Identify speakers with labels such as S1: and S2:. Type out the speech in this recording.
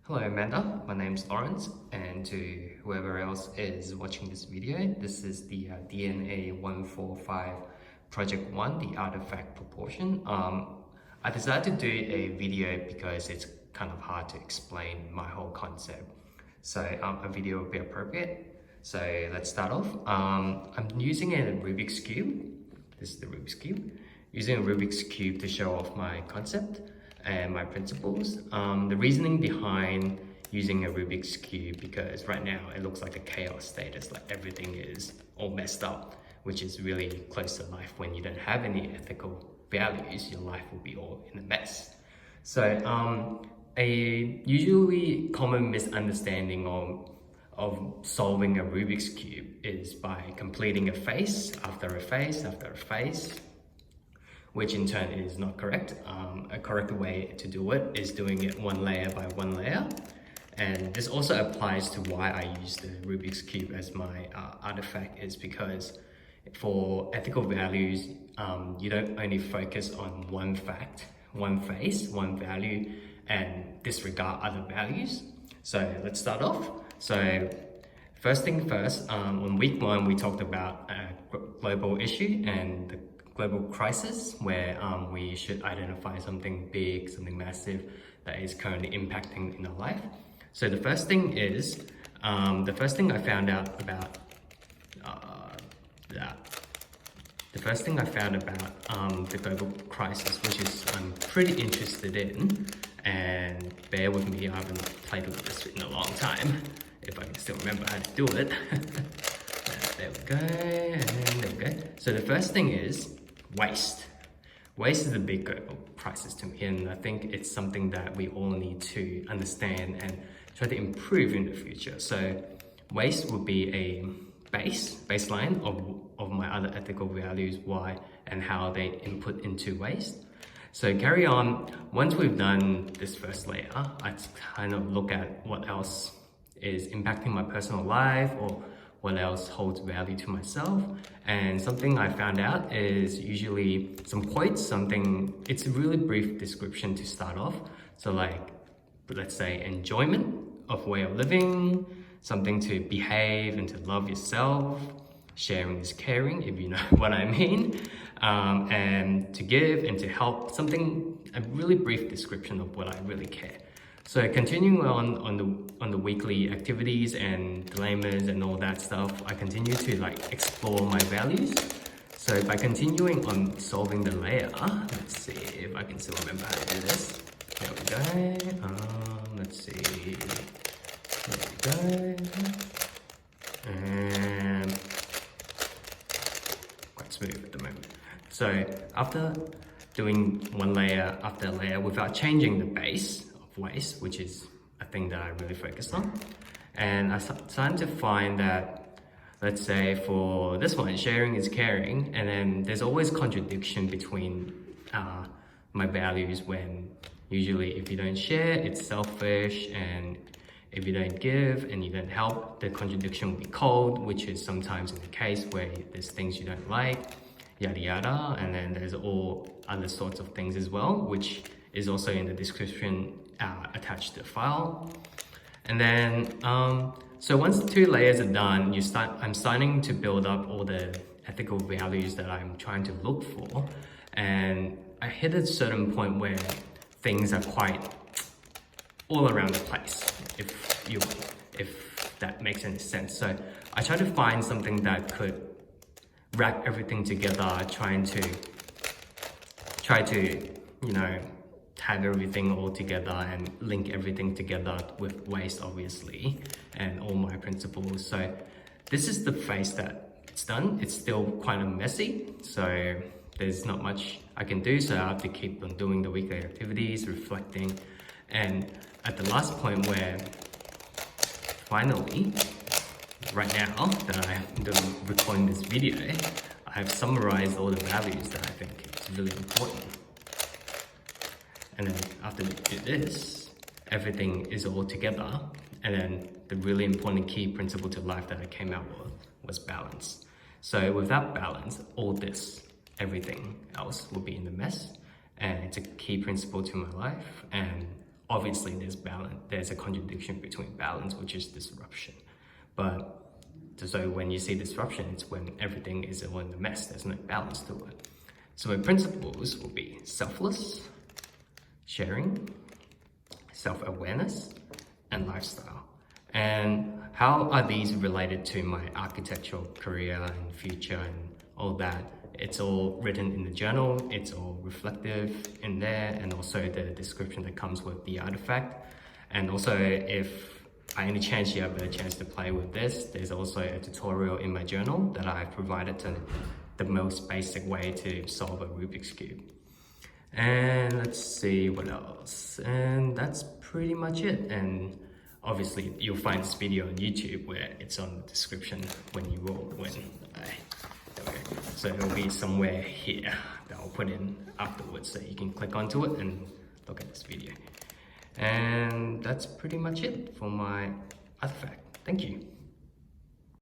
S1: Hello Amanda, my name's Lawrence, and to whoever else is watching this video, this is the DNA145 Project 1, the Artefact proportion. I decided to do a video because it's kind of hard to explain my whole concept, so a video would be appropriate. So let's start off. I'm using a Rubik's Cube. This is the Rubik's Cube. Using a Rubik's Cube to show off my concept and my principles. The reasoning behind using a Rubik's Cube, because right now it looks like a chaos state. It's like everything is all messed up, which is really close to life. When you don't have any ethical values, your life will be all in a mess. So a usually common misunderstanding of solving a Rubik's Cube is by completing a face after a face after a face, which in turn is not correct. A correct way to do it is doing it one layer by one layer. And this also applies to why I use the Rubik's Cube as my artifact, is because for ethical values, you don't only focus on one fact, one face, one value, and disregard other values. So let's start off. So first thing first, on week 1, we talked about a global issue and the global crisis, where we should identify something big, something massive that is currently impacting in our life. So the first thing is, the first thing I found out about the global crisis, which is I'm pretty interested in, and bear with me, I haven't played with this in a long time, if I can still remember how to do it. There we go, and there we go. So the first thing is waste. Waste is a big global crisis to me, and I think it's something that we all need to understand and try to improve in the future. So waste would be a baseline of my other ethical values, why and how they input into waste. So carry on, once we've done this first layer, I kind of look at what else is impacting my personal life, or what else holds value to myself. And something I found out is usually some quotes, it's a really brief description to start off. So like, let's say enjoyment of way of living, something to behave and to love yourself, sharing is caring, if you know what I mean, and to give and to help, a really brief description of what I really care. So continuing on the weekly activities and dilemmas and all that stuff, I continue to explore my values. So by continuing on solving the layer, let's see if I can still remember how to do this. There we go. Let's see. There we go. And quite smooth at the moment. So after doing one layer after layer without changing the base of waste, which is a thing that I really focus on, and I started to find that, let's say for this one, sharing is caring, and then there's always contradiction between my values, when usually if you don't share, it's selfish, and if you don't give and you don't help, the contradiction will be cold, which is sometimes in the case where there's things you don't like, yada yada, and then there's all other sorts of things as well, which is also in the description attached to the file. And then so once the 2 layers are done, I'm starting to build up all the ethical values that I'm trying to look for, and I hit a certain point where things are quite all around the place, if that makes any sense. So I try to find something that could wrap everything together, try to tag everything all together and link everything together with waste, obviously, and all my principles. So this is the phase that it's done. It's still quite messy, so there's not much I can do, so I have to keep on doing the weekly activities, reflecting, and at the last point where finally, right now that I'm recording this video, I have summarized all the values that I think is really important. And then after we do this, everything is all together. And then the really important key principle to life that I came out with was balance. So without balance, everything else will be in the mess. And it's a key principle to my life. And obviously there's balance, there's a contradiction between balance, which is disruption. But so when you see disruption, it's when everything is in a mess, there's no balance to it. So my principles will be selfless, sharing, self-awareness, and lifestyle. And how are these related to my architectural career and future and all that? It's all written in the journal, it's all reflective in there, and also the description that comes with the artifact. And also, if by any chance you have a chance to play with this, there's also a tutorial in my journal that I've provided to the most basic way to solve a Rubik's Cube. And let's see what else. And that's pretty much it. And obviously you'll find this video on YouTube where it's on the description when you roll, there we go. So it'll be somewhere here that I'll put in afterwards so you can click onto it and look at this video. And that's pretty much it for my artifact. Thank you.